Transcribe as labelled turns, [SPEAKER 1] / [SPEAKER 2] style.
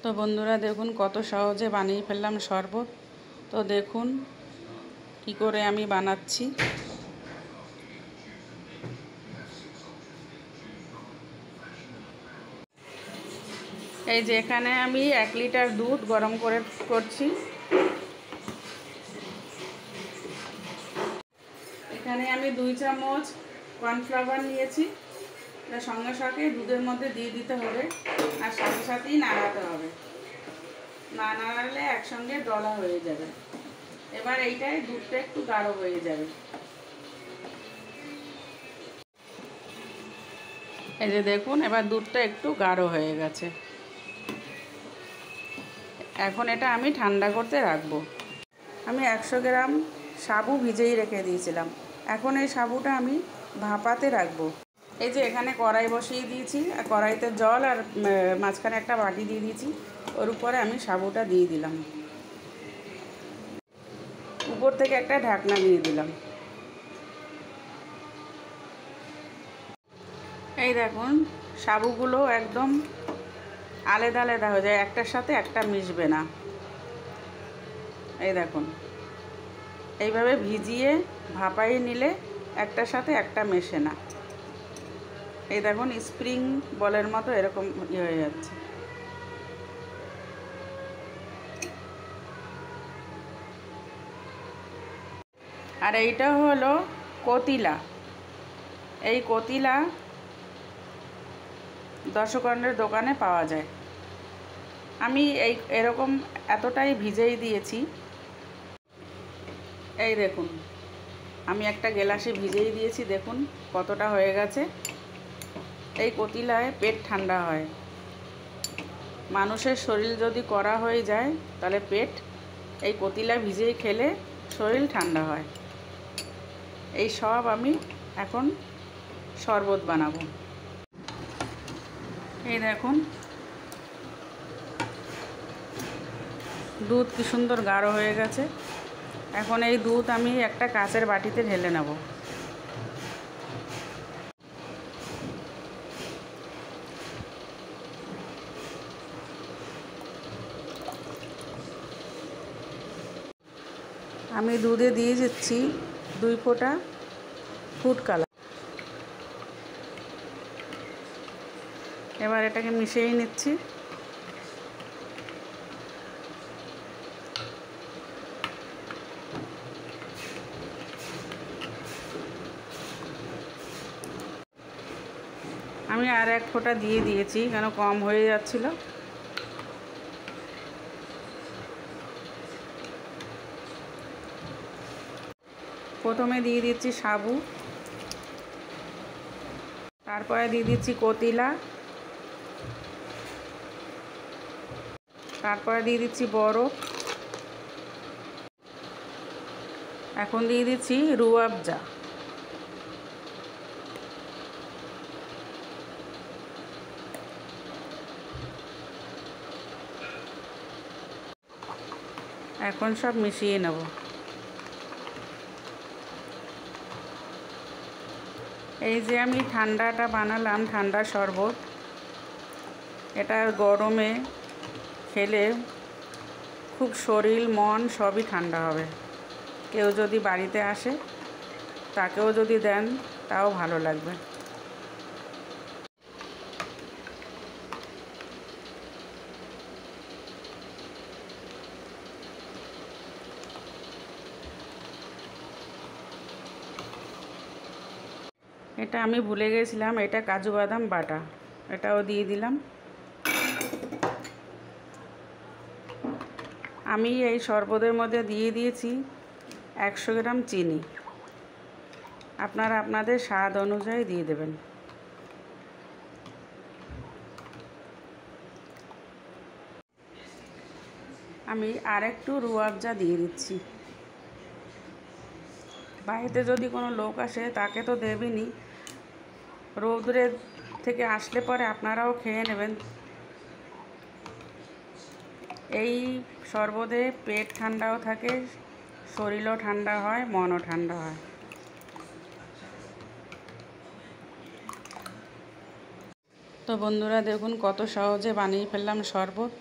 [SPEAKER 1] তো বন্ধুরা দেখুন কত সহজে বানিয়ে ফেললাম শরবত। তো দেখুন কি করে আমি বানাচ্ছি। এই যে এখানে আমি 1 লিটার দুধ গরম করছি। এখানে আমি 2 চামচ কর্নফ্লাওয়ার নিয়েছি। এটা সঙ্গে সঙ্গে দুধের মধ্যে দিয়ে দিতে হবে আর সাথে সাথেই নাড়াতে হবে, না নাড়ালে একসঙ্গে দলা হয়ে যাবে। এবার এইটাই দুধটা একটু গাঢ় হয়ে যাবে। এই যে দেখুন এবার দুধটা একটু গাঢ় হয়ে গেছে। এখন এটা আমি ঠান্ডা করতে রাখবো। আমি 100 গ্রাম সাবু ভিজেই রেখে দিয়েছিলাম। এখন এই সাবুটা আমি ভাপাতে রাখবো। এই যে এখানে কড়াই বসিয়ে দিয়েছি আর কড়াইতে জল আর মাঝখানে একটা বাটি দিয়ে দিয়েছি। ওর উপরে আমি সাবুটা দিয়ে দিলাম, উপর থেকে একটা ঢাকনা দিয়ে দিলাম। এই দেখুন সাবুগুলো একদম আলাদা আলাদা হয়ে যায়, একটার সাথে একটা মিশবে না। এই দেখুন এইভাবে ভিজিয়ে ভাপাই নিলে একটার সাথে একটা মেশে না। এই দেখুন স্প্রিং বলের মতো এরকম হয়ে যাচ্ছে। আর এইটা হলো কতিলা। এই কতিলা দশকর্ণের দোকানে পাওয়া যায়। আমি এরকম এতটাই ভিজেই দিয়েছি। এই দেখুন আমি একটা গ্লাসে ভিজেই দিয়েছি, দেখুন কতটা হয়ে গেছে। এই কতিলায় পেট ঠান্ডা হয়। মানুষের শরীর যদি কড়া হয়ে যায় তাহলে এই কতিলা ভিজিয়ে খেলে শরীর ঠান্ডা হয়। এই সব আমি এখন শরবত বানাবো। এই দেখুন দুধ কি সুন্দর গাঢ় হয়ে গেছে। এখন এই দুধ আমি একটা কাঁচের বাটিতে ঢেলে নেব। আমি দুধে দিয়ে দিচ্ছি 2 ফোঁটা ফুড কালার। এবার এটাকে মিশিয়ে নিচ্ছি। আমি আর 1 ফোঁটা দিয়ে দিয়েছি, কেন কম হয়ে যাচ্ছিল। প্রথমে দিয়ে দিচ্ছি সাবু, তারপরে দিয়ে দিচ্ছি কতিলা, তারপরে দিয়ে দিচ্ছি বরফ, এখন দিয়ে দিচ্ছি রুয়াবজা। এখন সব মিশিয়ে নেব। এই যে আমি ঠান্ডাটা বানালাম, ঠান্ডা শরবত, এটা গরমে খেলে খুব শরীর মন সবই ঠান্ডা হবে। কেউ যদি বাড়িতে আসে তাকেও যদি দেন তাও ভালো লাগবে। এটা আমি ভুলে গেছিলাম, এটা কাজু বাদাম বাটা, এটাও দিয়ে দিলাম। আমি এই শরবতের মধ্যে দিয়ে দিয়েছি 100 গ্রাম চিনি। আপনারা আপনাদের স্বাদ অনুযায়ী দিয়ে দেবেন। আমি আরেকটু রুয়াবজা দিয়ে দিচ্ছি। বাড়িতে যদি কোনো লোক আসে তাকে তো দেবেনই, রৌদ্রের থেকে আসলে পরে আপনারাও খেয়ে নেবেন। এই শরবতে পেট ঠান্ডাও থাকে, শরীরও ঠান্ডা হয়, মনও ঠান্ডা হয়। তো বন্ধুরা দেখুন কত সহজে বানিয়ে ফেললাম শরবত।